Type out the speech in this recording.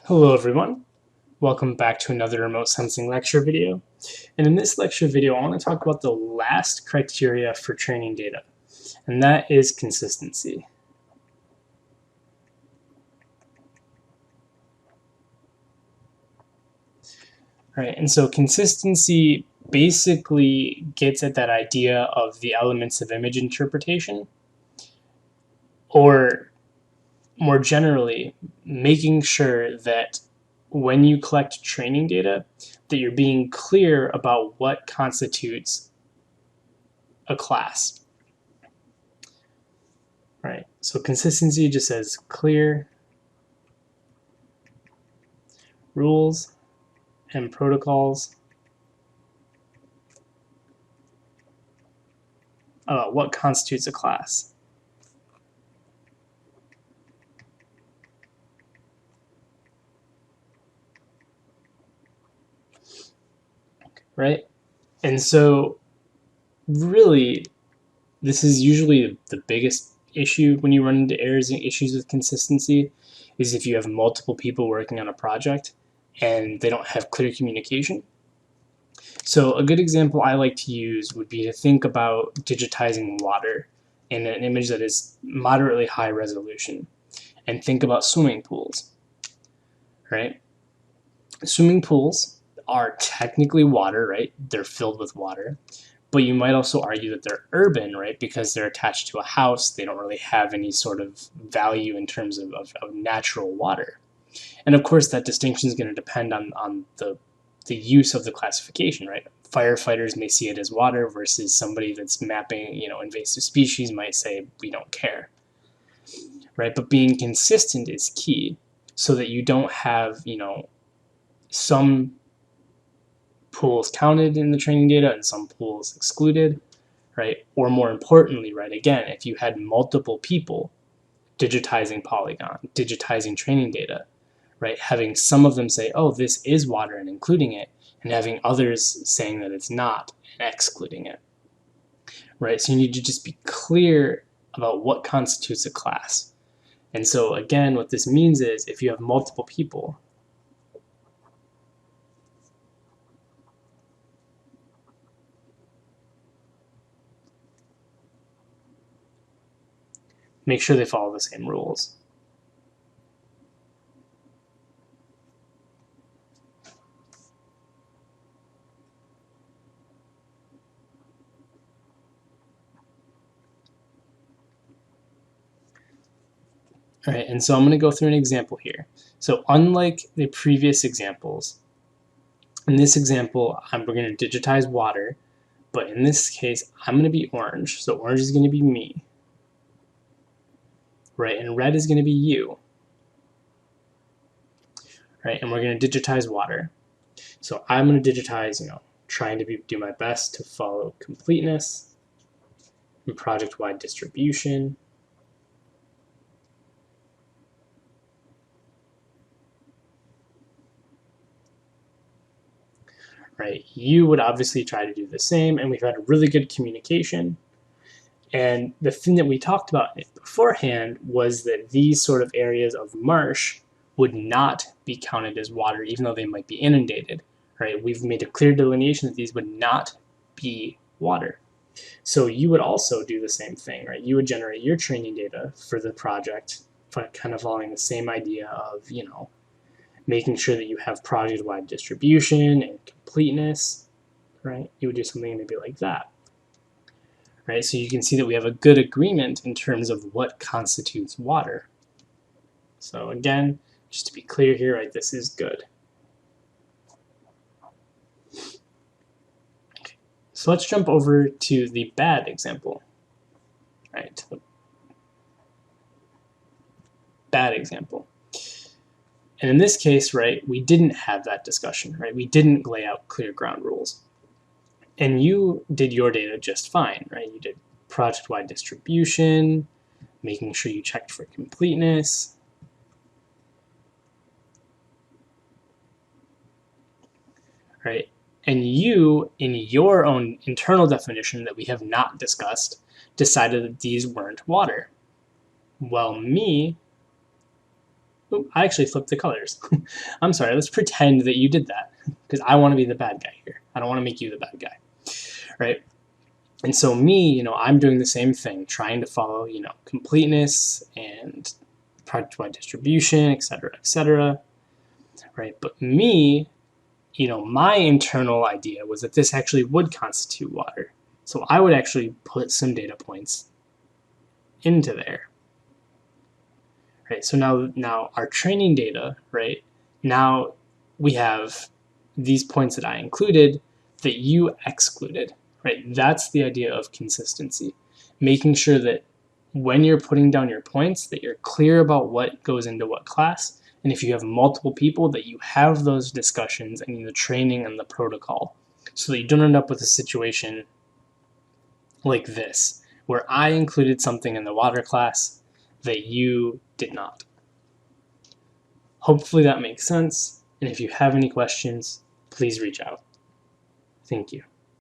Hello everyone, welcome back to another remote sensing lecture video. And in this lecture video, I want to talk about the last criteria for training data, and that is consistency. Right, and so consistency basically gets at that idea of the elements of image interpretation, or more generally, making sure that when you collect training data, that you're being clear about what constitutes a class. Right, so consistency just says clear rules and protocols about what constitutes a class. Right, and so really, this is usually the biggest issue when you run into errors and issues with consistency, is if you have multiple people working on a project and they don't have clear communication. So a good example I like to use would be to think about digitizing water in an image that is moderately high resolution, and think about swimming pools, right? Swimming pools are technically water, right? They're filled with water, but you might also argue that they're urban, right? Because they're attached to a house, they don't really have any sort of value in terms of natural water. And of course, that distinction is going to depend on the use of the classification, right? Firefighters may see it as water versus somebody that's mapping, invasive species might say, we don't care, right? But being consistent is key so that you don't have, some pools counted in the training data and some pools excluded, right? Or more importantly, right, again, if you had multiple people digitizing Polygon, digitizing training data, right, having some of them say, oh, this is water and including it, and having others saying that it's not and excluding it, right? So you need to just be clear about what constitutes a class. And so again, what this means is if you have multiple people, make sure they follow the same rules. All right, and so I'm going to go through an example here. So unlike the previous examples, in this example, we're going to digitize water, but in this case, I'm going to be orange. So orange is going to be me, right? And red is going to be you, right? And we're going to digitize water. So I'm going to digitize, trying to do my best to follow completeness and project-wide distribution. Right, you would obviously try to do the same, and we've had a really good communication. And the thing that we talked about beforehand was that these sort of areas of marsh would not be counted as water, even though they might be inundated. Right, we've made a clear delineation that these would not be water. So you would also do the same thing, right? You would generate your training data for the project, but kind of following the same idea of, making sure that you have project-wide distribution and completeness, right? You would do something maybe like that, right? So you can see that we have a good agreement in terms of what constitutes water. So again, just to be clear here, right, this is good. Okay. So let's jump over to the bad example, right? The bad example. And in this case, right, we didn't have that discussion, right? We didn't lay out clear ground rules. And you did your data just fine, right? You did project-wide distribution, making sure you checked for completeness. Right? And you, in your own internal definition that we have not discussed, decided that these weren't water. Well, me, Oop, I actually flipped the colors. I'm sorry, let's pretend that you did that because I want to be the bad guy here. I don't want to make you the bad guy, right? And so me, I'm doing the same thing, trying to follow, completeness and project-wide distribution, et cetera, right? But me, my internal idea was that this actually would constitute water. So I would actually put some data points into there, right? So now our training data, right? Now we have these points that I included that you excluded, right? That's the idea of consistency, making sure that when you're putting down your points that you're clear about what goes into what class, and if you have multiple people that you have those discussions and the training and the protocol so that you don't end up with a situation like this where I included something in the water class that you did not. Hopefully that makes sense, and if you have any questions, please reach out. Thank you.